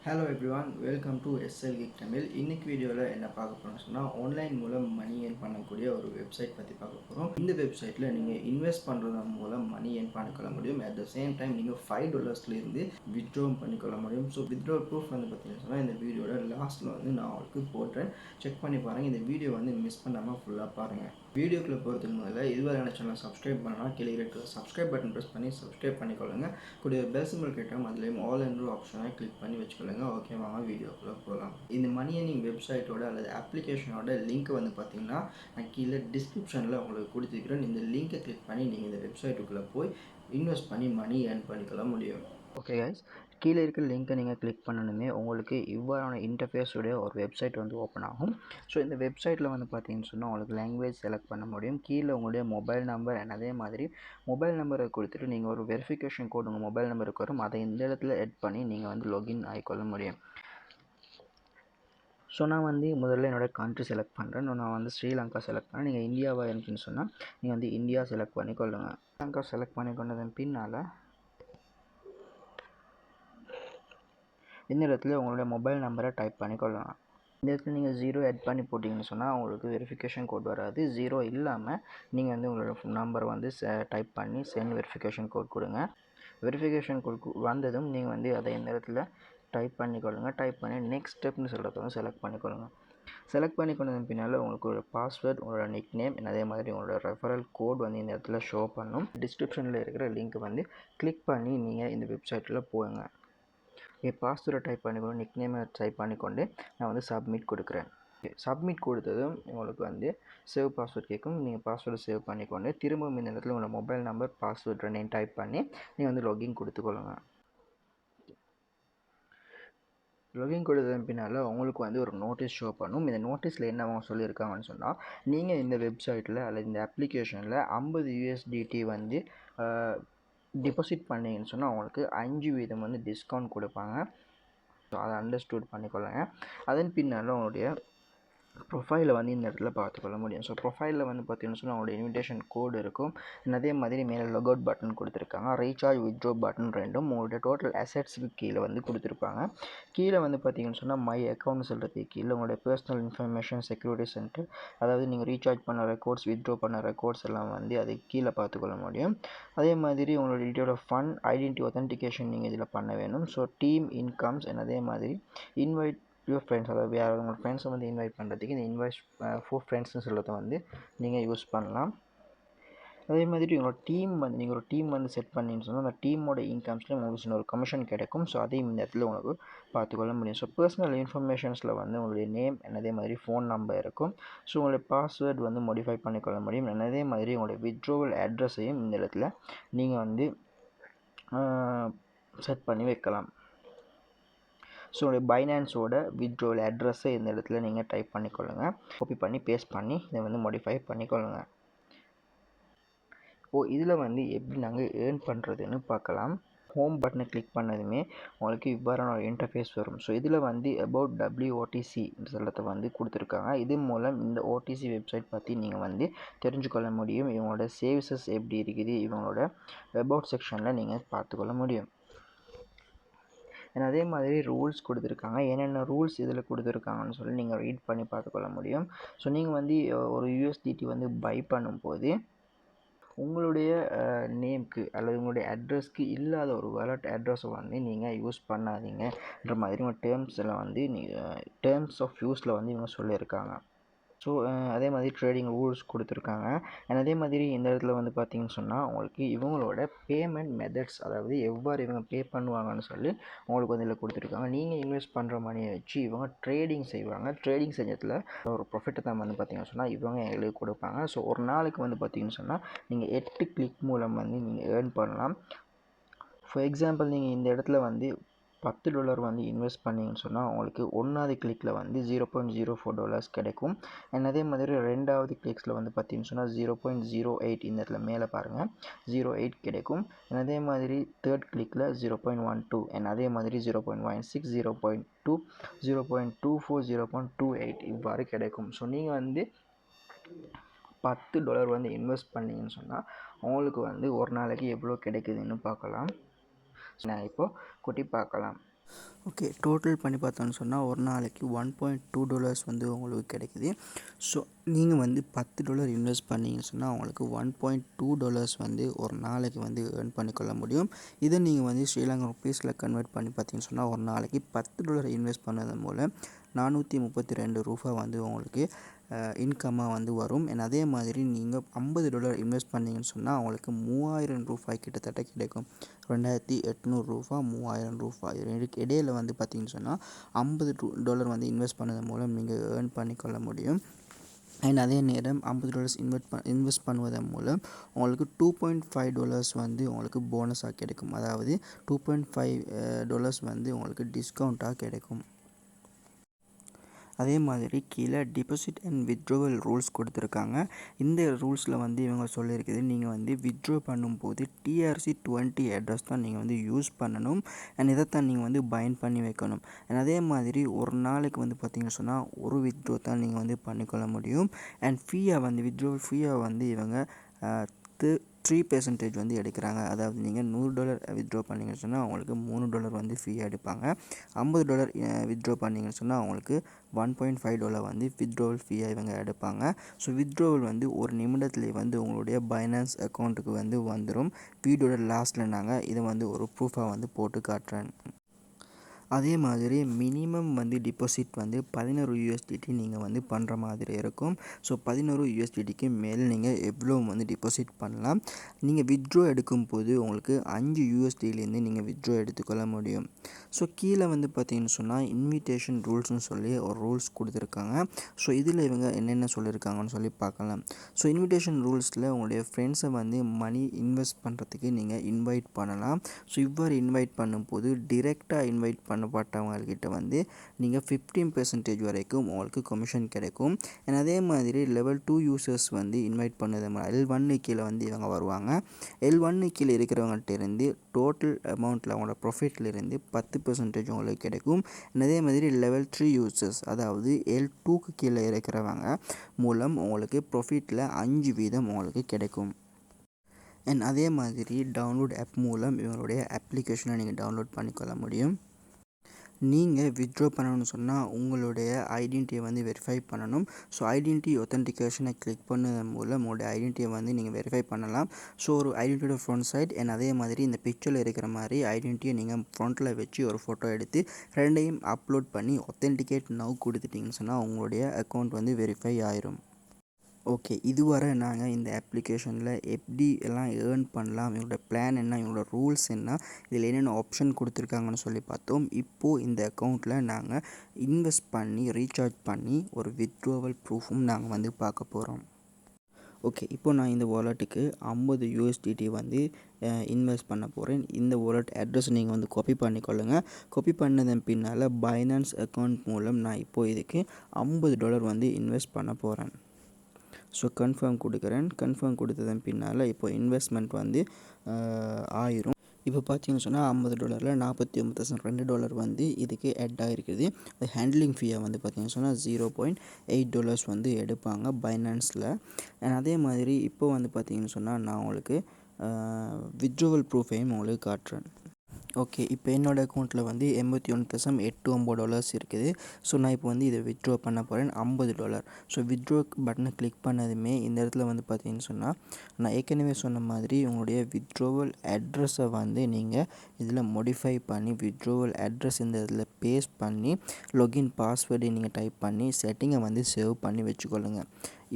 Hello everyone, welcome to Geek Tamil. இன்னைக்கு வீடியோவில் என்ன பார்க்க போகிறோம்னு சொன்னால், ஆன்லைன் மூலம் மணி ஏர்ன் பண்ணக்கூடிய ஒரு வெப்சைட் பற்றி பார்க்க போகிறோம். இந்த வெப்சைட்டில் நீங்கள் இன்வெஸ்ட் பண்ணுறது மூலம் மணி ஏர்ன் பண்ணிக்கொள்ள முடியும். அட் த சேம் டைம் நீங்கள் $5 வித்ட்ரா பண்ணிக்கொள்ள முடியும். ஸோ வித்ட்ரா ப்ரூஃப் பார்த்தீங்கன்னு சொன்னால் இந்த வீடியோட லாஸ்ட்டில் நான் உங்களுக்கு போட்டுறேன். செக் பண்ணி பாருங்கள். இந்த வீடியோ மிஸ் பண்ணாமல் ஃபுல்லாக பாருங்கள். வீடியோக்குள்ளே போகிறதுக்கு முதல்ல இதுவரை என்ன சேனல் சப்ஸ்கிரைப் பண்ணலாம். கீழே இருக்கிற சப்ஸ்கிரைப் பட்டன் ப்ரெஸ் பண்ணி சப்ஸ்கிரைப் பண்ணிக்கொள்ளுங்க. கூடிய பெல் சிம்பிள் கேட்டோம், அதுலேயும் ஆல் என்ற ஆப்ஷனை கிளிக் பண்ணி வச்சுக்கொள்ளுங்க. ஓகே, வாங்க வீடியோக்குள்ளே போகலாம். இந்த மணி ஏர்னிங் வெப்சைட்டோட அல்லது அப்ளிகேஷனோட லிங்க் பார்த்தீங்கன்னா நான் கீழே டிஸ்கிரிப்ஷனில் உங்களுக்கு கொடுத்துருக்கிறேன். இந்த லிங்கை கிளிக் பண்ணி நீங்கள் இந்த வெப்சைட்டுக்குள்ளே போய் இன்வெஸ்ட் பண்ணி மணி ஏர்ன் பண்ணிக்கொள்ள முடியும். ஓகே கைஸ், கீழே இருக்கிற லிங்க்கை நீங்கள் கிளிக் பண்ணணுமே உங்களுக்கு இவ்வாறான இன்டர்ஃபேஸுடைய ஒரு வெப்சைட் ஓப்பன் ஆகும். ஸோ இந்த வெப்சைட்டில் பார்த்தீங்கன்னு சொன்னால் உங்களுக்கு லாங்குவேஜ் செலக்ட் பண்ண முடியும். கீழே உங்களுடைய மொபைல் நம்பர் அண்ட் அதே மாதிரி மொபைல் நம்பரை கொடுத்துட்டு நீங்கள் ஒரு வெரிஃபிகேஷன் கோட் உங்கள் மொபைல் நம்பருக்கு வரும். அதை இந்த இடத்துல எட் பண்ணி நீங்கள் லாகின் ஆகிக்கொள்ள முடியும். ஸோ நான் முதல்ல என்னோடய கண்ட்ரி செலக்ட் பண்ணுறேன். நான் ஸ்ரீலங்கா செலக்ட் பண்ணேன். நீங்கள் இந்தியாவாக இருந்துச்சுன்னு சொன்னால் நீங்கள் இந்தியா செலக்ட் பண்ணிக்கொள்ளுங்க. ஸ்ரீலங்கா செலக்ட் பண்ணிக்கொண்டதன் பின்னால் இந்த இடத்துல உங்களுடைய மொபைல் நம்பரை டைப் பண்ணிக்கொள்ளலாம். இந்த இடத்துல நீங்கள் 0 ஆட் பண்ணி போட்டிங்கன்னு சொன்னால் உங்களுக்கு வெரிஃபிகேஷன் கோட் வராது. 0 இல்லாமல் நீங்கள் உங்களோட நம்பரை டைப் பண்ணி சென்ட் வெரிஃபிகேஷன் கோட் கொடுங்க. வெரிஃபிகேஷன் கோட் வந்ததும் நீங்கள் அதை இந்த இடத்துல டைப் பண்ணிக்கொள்ளுங்க. டைப் பண்ணி நெக்ஸ்ட் ஸ்டெப்னு சொல்கிறத செலக்ட் பண்ணிக்கொள்ளுங்க. செலக்ட் பண்ணிக்கொண்டதன் பின்னால் உங்களுக்கு ஒரு பாஸ்வேர்ட், உங்களோட நிக் நேம், அதே மாதிரி உங்களோட ரெஃபரல் கோட் இந்த இடத்துல ஷோ பண்ணும். டிஸ்கிரிப்ஷனில் இருக்கிற லிங்க் கிளிக் பண்ணி நீங்கள் இந்த வெப்சைட்டில் போங்க. என் பாஸ்வேர்டை டைப் பண்ணிக்கொண்டு நிக் நேமை டைப் பண்ணிக்கொண்டு நான் சப்மிட் கொடுக்குறேன். சப்மிட் கொடுத்ததும் உங்களுக்கு சேவ் பாஸ்வேர்ட் கேட்கும். நீங்கள் பாஸ்வேர்டை சேவ் பண்ணிக்கொண்டு திரும்பவும் இந்த இடத்துல உங்களோட மொபைல் நம்பர், பாஸ்வேர்ட் ரெண்டையும் டைப் பண்ணி நீங்கள் லாகின் கொடுத்துக்கொள்ளுங்க. லாகின் கொடுத்ததன் பின்னால் உங்களுக்கு ஒரு நோட்டீஸ் ஷோ பண்ணும். இந்த நோட்டீஸில் என்ன அவங்க சொல்லியிருக்காங்கன்னு சொன்னால், நீங்கள் இந்த வெப்சைட்டில் அல்லது இந்த அப்ளிகேஷனில் $50 டிபாசிட் பண்ணிங்கன்னு சொன்னால் அவங்களுக்கு 5% டிஸ்கவுண்ட் கொடுப்பாங்க. ஸோ அதை அண்டர்ஸ்டூட் பண்ணிக்கொள்ளுங்க. அதன் பின்னால் உங்களுடைய ப்ரொஃபைலை இந்த இடத்துல பார்த்துக்கொள்ள முடியும். ஸோ ப்ரொஃபைலில் பார்த்தீங்கன்னு சொன்னால் அவங்களோட இன்விடேஷன் கோடு இருக்கும். அதே மாதிரி மேலே லாகவுட் பட்டன் கொடுத்துருக்காங்க. ரீசார்ஜ், வித்ட்ரா பட்டன் ரெண்டும் உங்களுடைய டோட்டல் அசெட்ஸுக்கு கீழே கொடுத்துருப்பாங்க. கீழே பார்த்தீங்கன்னு சொன்னால் மை அக்கௌண்ட் சொல்கிறதுக்கு கீழே உங்களுடைய பர்சனல் இன்ஃபர்மேஷன், செக்யூரிட்டி சென்டர், அதாவது நீங்கள் ரீசார்ஜ் பண்ண ரெக்கார்ட்ஸ், வித்ட்ரா பண்ண ரெக்கார்ட்ஸ் எல்லாம் அது கீழே பார்த்துக்கொள்ள முடியும். அதே மாதிரி உங்களோட detail of fund, identity authentication நீங்கள் இதில் பண்ண வேணும். ஸோ டீம் இன்கம்ஸ் அதே மாதிரி இன்வைட் யுவர் ஃப்ரெண்ட்ஸ், அதாவது வேறு உங்கள் ஃப்ரெண்ட்ஸை இன்வைட் பண்ணுறதுக்கு இந்த இன்வைட் ஃபோர் ஃப்ரெண்ட்ஸ்னு சொல்கிறத நீங்கள் யூஸ் பண்ணலாம். அதே மாதிரி உங்களோட டீம் நீங்கள் ஒரு டீம் செட் பண்ணின்னு சொன்னால் அந்த டீமோட இன்கம்ஸில் உங்களுக்கு ஒரு கமிஷன் கிடைக்கும். ஸோ அதையும் இந்த இடத்துல உங்களுக்கு பார்த்துக்கொள்ள முடியும். ஸோ பர்சனல் இன்ஃபர்மேஷன்ஸில் உங்களுடைய நேம் அதே மாதிரி ஃபோன் நம்பர் இருக்கும். ஸோ உங்களுடைய பாஸ்வேர்டு மாடிஃபை பண்ணிக்கொள்ள முடியும். அதே மாதிரி உங்களுடைய வித்ட்ராவல் அட்ரஸையும் இந்த இடத்துல நீங்கள் செட் பண்ணி வைக்கலாம். ஸோ உங்களுடைய பைனான்ஸோட வித்ட்ராவல் அட்ரஸை இந்த இடத்துல நீங்கள் டைப் பண்ணிக்கொள்ளுங்க. காப்பி பண்ணி பேஸ்ட் பண்ணி இதை மாடிஃபை பண்ணிக்கொள்ளுங்க. இதில் எப்படி நாங்கள் ஏர்ன் பண்ணுறதுன்னு பார்க்கலாம். ஹோம் பட்டனை கிளிக் பண்ணதுமே உங்களுக்கு இவ்வாறான ஒரு இன்டர்ஃபேஸ் வரும். ஸோ இதில் அபவுட் WOTC சொல்கிறத கொடுத்துருக்காங்க. இது மூலம் இந்த OTC வெப்சைட் பற்றி நீங்கள் தெரிஞ்சுக்கொள்ள முடியும். இவங்களோட சர்வீசஸ் எப்படி இருக்குது, இவங்களோட அபவுட் செக்ஷனில் நீங்கள் பார்த்துக்கொள்ள முடியும். அதே மாதிரி ரூல்ஸ் கொடுத்துருக்காங்க. என்னென்ன ரூல்ஸ் இதில் கொடுத்துருக்காங்கன்னு சொல்லி நீங்கள் ரீட் பண்ணி பார்த்துக்கொள்ள முடியும். ஸோ நீங்கள் ஒரு USDT பை பண்ணும்போது உங்களுடைய நேம்க்கு அல்லது உங்களுடைய அட்ரஸ்க்கு இல்லாத ஒரு வாலெட் அட்ரஸை நீங்கள் யூஸ் பண்ணாதீங்கன்ற மாதிரி உங்கள் டேர்ம்ஸில் டேர்ம்ஸ் ஆஃப் யூஸில் இவங்க சொல்லியிருக்காங்க. ஸோ அதே மாதிரி ட்ரேடிங் ரூல்ஸ் கொடுத்துருக்காங்க. அண்ட் அதே மாதிரி இந்த இடத்துல பார்த்தீங்கன்னு சொன்னால் உங்களுக்கு இவங்களோட பேமெண்ட் மெத்தட்ஸ், அதாவது எவ்வாறு இவங்க பே பண்ணுவாங்கன்னு சொல்லி உங்களுக்கு இதில் கொடுத்துருக்காங்க. நீங்கள் இன்வெஸ்ட் பண்ணுற மணியை வச்சு இவங்க ட்ரேடிங் செய்வாங்க. ட்ரேடிங் செஞ்சதில் ஒரு ப்ராஃபிட்டை தான் பார்த்தீங்கன்னு சொன்னால் இவங்க எங்களுக்கு கொடுப்பாங்க. ஸோ ஒரு நாளைக்கு பார்த்தீங்கன்னு சொன்னால் நீங்கள் 8 கிளிக் மூலம் நீங்கள் ஏர்ன் பண்ணலாம். ஃபார் எக்ஸாம்பிள் நீங்கள் இந்த இடத்துல $10 இன்வெஸ்ட் பண்ணிங்கன்னு சொன்னால் உங்களுக்கு ஒன்றாவது கிளிக்கில் $0.04 கிடைக்கும். அண்ட் அதே மாதிரி ரெண்டாவது கிளிக்ஸில் பார்த்தீங்கன்னு சொன்னால் 0.08 இந்த இடத்துல மேலே பாருங்கள் 0.8 கிடைக்கும். அண்ட் அதே மாதிரி தேர்ட் கிளிக்கில் 0.12 அண்ட் அதே மாதிரி 0.16, 0.2, 0.24, 0.28 இவ்வாறு கிடைக்கும். ஸோ நீங்கள் $10 இன்வெஸ்ட் பண்ணிங்கன்னு சொன்னால் உங்களுக்கு ஒரு நாளைக்கு எவ்வளோ கிடைக்குதுன்னு பார்க்கலாம். நான் இப்போது கொட்டி பார்க்கலாம். ஓகே, டோட்டல் பண்ணி பார்த்தோன்னு சொன்னால் ஒரு நாளைக்கு $1.2 வந்து உங்களுக்கு கிடைக்குது. ஸோ நீங்கள் வந்து $10 இன்வெஸ்ட் பண்ணிங்கன்னு சொன்னால் உங்களுக்கு $1.2 வந்து ஒரு நாளைக்கு வந்து ஏர்ன் பண்ணிக்கொள்ள முடியும். இதை நீங்கள் வந்து ஸ்ரீலங்கா ருப்பீஸில் கன்வெர்ட் பண்ணி பார்த்தீங்கன்னு சொன்னால் ஒரு நாளைக்கு $10 இன்வெஸ்ட் பண்ணதன் மூலம் $432 வந்து உங்களுக்கு இன்கம்மாக வந்து வரும். அண்ட் அதே மாதிரி நீங்கள் $50 இன்வெஸ்ட் பண்ணிங்கன்னு சொன்னால் உங்களுக்கு $3000 கிட்டத்தட்ட கிடைக்கும். $2800 $3000 இதுக்கு இடையில் வந்து பார்த்தீங்கன்னு சொன்னால் $50 வந்து இன்வெஸ்ட் பண்ணதன் மூலம் நீங்கள் ஏர்ன் பண்ணிக்கொள்ள முடியும். அண்ட் அதே நேரம் $50 இன்வெஸ்ட் பண்ணுவதன் மூலம் உங்களுக்கு $2.5 வந்து உங்களுக்கு போனஸாக கிடைக்கும். அதாவது $2.5 வந்து உங்களுக்கு டிஸ்கவுண்ட்டாக கிடைக்கும். அதே மாதிரி கீழே டிபாசிட் அண்ட் வித்ட்ரோவல் ரூல்ஸ் கொடுத்துருக்காங்க. இந்த ரூல்ஸில் வந்து இவங்க சொல்லியிருக்குது, நீங்கள் வந்து வித்ட்ரோ பண்ணும்போது TRC20 அட்ரஸ் தான் நீங்கள் வந்து யூஸ் பண்ணணும். அண்ட் இதைத்தான் நீங்கள் வந்து பைண்ட் பண்ணி வைக்கணும். அண்ட் அதே மாதிரி ஒரு நாளைக்கு வந்து பார்த்தீங்கன்னு சொன்னால் ஒரு வித்ட்ரோ தான் நீங்கள் வந்து பண்ணிக்கொள்ள முடியும். அண்ட் வித்ட்ரோவல் ஃபீயாக வந்து இவங்க 3% வந்து எடுக்கிறாங்க. அதாவது நீங்கள் $100 வித்ட்ரோ பண்ணிங்கன்னு சொன்னால் அவங்களுக்கு $3 வந்து ஃபீ எடுப்பாங்க. $50 வித்ட்ரோ பண்ணிங்கன்னு சொன்னால் அவங்களுக்கு $1.5 வந்து வித்ட்ரோவல் ஃபீயாக இவங்க எடுப்பாங்க. ஸோ வித்ட்ரோவல் வந்து ஒரு நிமிடத்துலேயே வந்து உங்களுடைய பைனான்ஸ் அக்கௌண்ட்டுக்கு வந்து வந்துடும். வீடியோட லாஸ்ட்டில் நாங்கள் இதை வந்து ஒரு ப்ரூஃபாக வந்து போட்டு காட்டுறேன். அதே மாதிரி மினிமம் வந்து டிபாசிட் வந்து $11 நீங்கள் வந்து பண்ணுற மாதிரி இருக்கும். ஸோ $11 மேலே நீங்கள் எவ்வளோ வந்து டிபாசிட் பண்ணலாம். நீங்கள் வித்ட்ரோ எடுக்கும்போது உங்களுக்கு $5 நீங்கள் வித்ட்ரோ எடுத்துக்கொள்ள முடியும். ஸோ கீழே வந்து பார்த்தீங்கன்னு சொன்னால் இன்விடேஷன் ரூல்ஸ்னு சொல்லி ஒரு ரூல்ஸ் கொடுத்துருக்காங்க. ஸோ இதில் இவங்க என்னென்ன சொல்லியிருக்காங்கன்னு சொல்லி பார்க்கலாம். ஸோ இன்விடேஷன் ரூல்ஸில் உங்களுடைய ஃப்ரெண்ட்ஸை வந்து மணி இன்வெஸ்ட் பண்ணுறதுக்கு நீங்கள் இன்வைட் பண்ணலாம். ஸோ இவ்வாறு இன்வைட் பண்ணும்போது டிரெக்டாக இன்வைட் பண்ணப்பட்டவங்கக்கிட்ட வந்து நீங்கள் 15% வரைக்கும் உங்களுக்கு கமிஷன் கிடைக்கும். அண்ட் அதே மாதிரி லெவல் 2 யூசர்ஸ் வந்து இன்வைட் பண்ணது L1 கீழே வந்து இவங்க வருவாங்க. L1 கீழே இருக்கிறவங்கள்ட்ட இருந்து டோட்டல் அமௌண்ட்டில் அவங்களோட ப்ராஃபிட்லேருந்து 10% உங்களுக்கு கிடைக்கும். அதே மாதிரி லெவல் 3 யூசர்ஸ் அதாவது L2க்கு கீழே இருக்கிறவங்க மூலம் உங்களுக்கு ப்ராஃபிட்டில் 5% உங்களுக்கு கிடைக்கும். அண்ட் அதே மாதிரி டவுன்லோட் ஆப் மூலம் இவங்களுடைய அப்ளிகேஷனை நீங்கள் டவுன்லோட் பண்ணிக்கொள்ள முடியும். நீங்கள் வித்ட்ரோ பண்ணணும்னு சொன்னால் உங்களுடைய ஐடென்டிட்டியை வந்து வெரிஃபை பண்ணணும். ஸோ ஐடென்டிட்டி ஒத்தன்டிகேஷனை கிளிக் பண்ணதன் மூலம் உங்களுடைய ஐடென்டிட்டியை வந்து நீங்கள் வெரிஃபை பண்ணலாம். ஸோ ஒரு ஐடென்டிட்டியோட ஃப்ரண்ட் சைட் அண்ட் அதே மாதிரி இந்த பிக்சரில் இருக்கிற மாதிரி ஐடென்டிட்டியை நீங்கள் ஃப்ரண்ட்டில் வச்சு ஒரு ஃபோட்டோ எடுத்து ரெண்டையும் அப்லோட் பண்ணி ஒத்தன்டிகேட் நவ் கொடுத்துட்டிங்கன்னு சொன்னால் உங்களுடைய அக்கௌண்ட் வந்து வெரிஃபை ஆயிரும். ஓகே, இதுவரை நாங்கள் இந்த அப்ளிகேஷனில் எப்படி எல்லாம் ஏர்ன் பண்ணலாம், இவங்களோட பிளான் என்ன, இவங்களோட ரூல்ஸ் என்ன, இதில் என்னென்ன ஆப்ஷன் கொடுத்துருக்காங்கன்னு சொல்லி பார்த்தோம். இப்போது இந்த அக்கௌண்ட்டில் நாங்கள் இன்வெஸ்ட் பண்ணி ரீசார்ஜ் பண்ணி ஒரு வித்ட்ரோவல் ப்ரூஃபும் நாங்கள் வந்து பார்க்க போகிறோம். ஓகே, இப்போ நான் இந்த வாலெட்டுக்கு $50 வந்து இன்வெஸ்ட் பண்ண போகிறேன். இந்த வாலெட் அட்ரஸ் நீங்கள் வந்து காப்பி பண்ணிக்கொள்ளுங்கள். காப்பி பண்ணதன் பின்னால் பைனான்ஸ் அக்கௌண்ட் மூலம் நான் இப்போது இதுக்கு $50 வந்து இன்வெஸ்ட் பண்ண போகிறேன். ஸோ கன்ஃபார்ம் கொடுக்குறேன். கன்ஃபார்ம் கொடுத்ததன் பின்னால் இப்போ இன்வெஸ்ட்மெண்ட் வந்து ஆயிரும். இப்போ பார்த்தீங்கன்னு சொன்னால் $50 $49.2 வந்து இதுக்கு ஆட் ஆகிருக்குது. அது ஹேண்ட்லிங் ஃபீயை வந்து பார்த்தீங்கன்னு சொன்னால் $0.8 வந்து எடுப்பாங்க பைனான்ஸில். அதே மாதிரி இப்போ வந்து பார்த்தீங்கன்னு சொன்னால் நான் உங்களுக்கு வித்ட்ரோவல் ப்ரூஃபையும் உங்களுக்கு காட்டுறேன். ஓகே, இப்போ என்னோடய அக்கௌண்ட்டில் வந்து $81.89 இருக்குது. ஸோ நான் இப்போ வந்து இதை வித்ட்ரோ பண்ண போகிறேன் $50. ஸோ வித்ட்ரோ பட்டனை கிளிக் பண்ணதுமே இந்த இடத்துல வந்து பார்த்தீங்கன்னு சொன்னால் நான் ஏற்கனவே சொன்ன மாதிரி உங்களுடைய வித்ட்ரோவல் அட்ரஸை வந்து நீங்கள் இதில் மோடிஃபை பண்ணி வித்ட்ரோவல் அட்ரஸ் இந்த இதில் பேஸ்ட் பண்ணி லாகின் பாஸ்வேர்டை நீங்கள் டைப் பண்ணி செட்டிங்கை வந்து சேவ் பண்ணி வச்சுக்கொள்ளுங்கள்.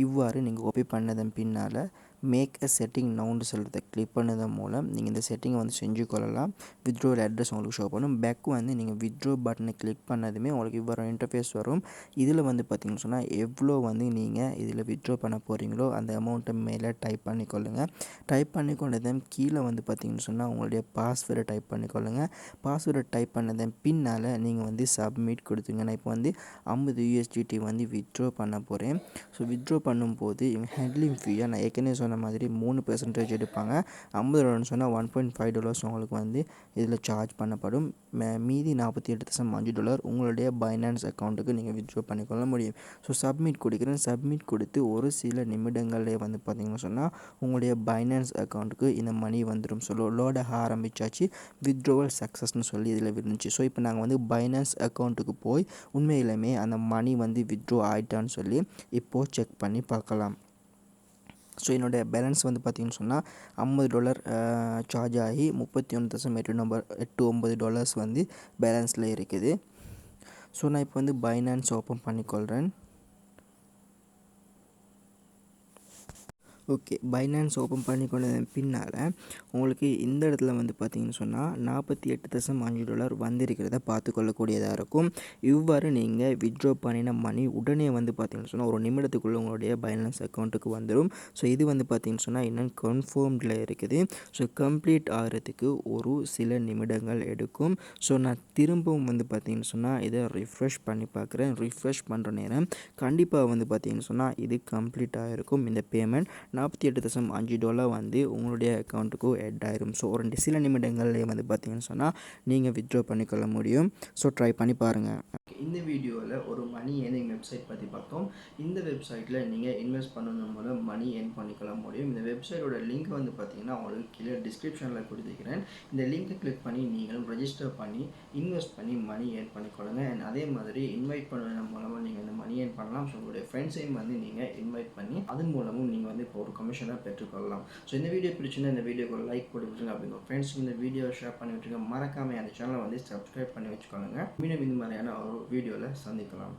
இவ்வாறு நீங்கள் காப்பி பண்ணதன் பின்னால் மேக் அ செட்டிங் நவுன்னு சொல்கிறத கிளிக் பண்ணதன் மூலம் நீங்கள் இந்த செட்டிங்கை வந்து செஞ்சு கொள்ளலாம். வித்ட்ரோவல் அட்ரஸ் உங்களுக்கு ஷோ பண்ணும். பேக் வந்து நீங்கள் வித்ட்ரோ பட்டனை கிளிக் பண்ணதுமே உங்களுக்கு இவ்வாறு இன்டர்ஃபேஸ் வரும். இதில் வந்து பார்த்தீங்கன்னு சொன்னால் எவ்வளோ வந்து நீங்கள் இதில் வித்ட்ரோ பண்ண போகிறீங்களோ அந்த அமௌண்ட்டை மேலே டைப் பண்ணிக்கொள்ளுங்கள். டைப் பண்ணிக்கொண்டதும் கீழே வந்து பார்த்தீங்கன்னு சொன்னால் உங்களுடைய பாஸ்வேர்டை டைப் பண்ணிக்கொள்ளுங்கள். பாஸ்வேர்டை டைப் பண்ணதன் பின்னால் நீங்கள் வந்து சப்மிட் கொடுத்துங்க. நான் இப்போ வந்து $50 வந்து வித்ட்ரோ பண்ண போகிறேன். ஸோ வித்ட்ரோ பண்ணும்போது இவங்க ஹேண்ட்லிங் ஃபீயாக நான் ஏற்கனவே சொன்ன சொன்ன மாதிரி 3% எடுப்பாங்க. $50 சொன்னால் $1.5 உங்களுக்கு வந்து இதில் சார்ஜ் பண்ணப்படும். மீதி $48.5 உங்களுடைய பைனான்ஸ் அக்கௌண்ட்டுக்கு நீங்கள் வித்ட்ரா பண்ணிக்கொள்ள முடியும். ஸோ சப்மிட் கொடுக்குறேன். சப்மிட் கொடுத்து ஒரு சில நிமிடங்களே வந்து பார்த்திங்கன்னு சொன்னால் உங்களுடைய பைனான்ஸ் அக்கௌண்ட்டுக்கு இந்த மணி வந்துடும். ஸோ லோட ஆரம்பிச்சாச்சு. வித்ட்ரோவல் சக்ஸஸ்ன்னு சொல்லி இதில் இருந்துச்சு. ஸோ இப்போ நாங்கள் வந்து பைனான்ஸ் அக்கௌண்ட்டுக்கு போய் உண்மையிலுமே அந்த மணி வந்து வித்ட்ரோ ஆகிட்டான்னு சொல்லி இப்போது செக் பண்ணி பார்க்கலாம். ஸோ என்னுடைய பேலன்ஸ் வந்து பார்த்திங்கன்னு சொன்னால் $50 சார்ஜ் ஆகி $31.89 வந்து பேலன்ஸில் இருக்குது. ஸோ நான் இப்போ வந்து பைனான்ஸ் ஓப்பன் பண்ணிக்கொள்கிறேன். ஓகே, பைனான்ஸ் ஓப்பன் பண்ணி கொண்டதன் பின்னால் உங்களுக்கு இந்த இடத்துல வந்து பார்த்திங்கன்னு சொன்னால் $48.5 வந்திருக்கிறத பார்த்துக்கொள்ளக்கூடியதாக இருக்கும். இவ்வாறு நீங்கள் வித்ட்ரா பண்ணின மணி உடனே வந்து பார்த்திங்கன்னு சொன்னால் ஒரு நிமிடத்துக்குள்ளே உங்களுடைய பைனான்ஸ் அக்கௌண்ட்டுக்கு வந்துடும். ஸோ இது வந்து பார்த்திங்கன்னு சொன்னால் இன்னும் கன்ஃபார்ம்டில் இருக்குது. ஸோ கம்ப்ளீட் ஆகிறதுக்கு ஒரு சில நிமிடங்கள் எடுக்கும். ஸோ நான் திரும்பவும் வந்து பார்த்திங்கன்னு சொன்னால் இதை ரிஃப்ரெஷ் பண்ணி பார்க்குறேன். ரிஃப்ரெஷ் பண்ணுற நேரம் கண்டிப்பாக வந்து பார்த்திங்கன்னு சொன்னால் இது கம்ப்ளீட் ஆகிருக்கும். இந்த பேமெண்ட் $48.5 வந்து உங்களுடைய அக்கௌண்ட்டுக்கு ஆட் ஆயிரும். ஸோ ஒரு சில நிமிடங்கள்லேயே வந்து பார்த்தீங்கன்னு சொன்னால் நீங்கள் வித்ட்ரா பண்ணிக்கொள்ள முடியும். ஸோ ட்ரை பண்ணி பாருங்கள். இந்த வீடியோவில் ஒரு மணி ஏர்னிங் வெப்சைட் பற்றி பார்த்தோம். இந்த வெப்சைட்டில் நீங்கள் இன்வெஸ்ட் பண்ணணும் மூலம் மணி ஏர்ன் பண்ணிக்கொள்ள முடியும். இந்த வெப்சைட்டோட லிங்க் வந்து பார்த்தீங்கன்னா உங்களுக்கு கீழே டிஸ்கிரிப்ஷனில் கொடுத்துக்கிறேன். இந்த லிங்கை கிளிக் பண்ணி நீங்கள் ரெஜிஸ்டர் பண்ணி இன்வெஸ்ட் பண்ணி மணி ஏர்ன் பண்ணிக்கொள்ளுங்க. அண்ட் அதே மாதிரி இன்வைட் பண்ணுறது மூலமாக நீங்கள் இந்த மணி ஏர்ன் பண்ணலாம். ஸோ உங்களுடைய ஃப்ரெண்ட்ஸையும் வந்து நீங்கள் இன்வைட் பண்ணி அதன் மூலமும் நீங்கள் வந்து ஒரு கமிஷனாக பெற்றுக்கொள்ளலாம். ஸோ இந்த வீடியோ பிடிச்சிருந்தா இந்த வீடியோக்கு ஒரு லைக் போட்டு விட்டுருங்க. அப்படிங்கிற ஃப்ரெண்ட்ஸுக்கு இந்த வீடியோ ஷேர் பண்ணி விட்டுருங்க. மறக்காமல் அந்த சேனலை வந்து சப்ஸ்கிரைப் பண்ணி வச்சுக்கோங்க. மீண்டும் இந்த மாதிரியான ஒரு வீடியோவில் சந்திக்கலாம்.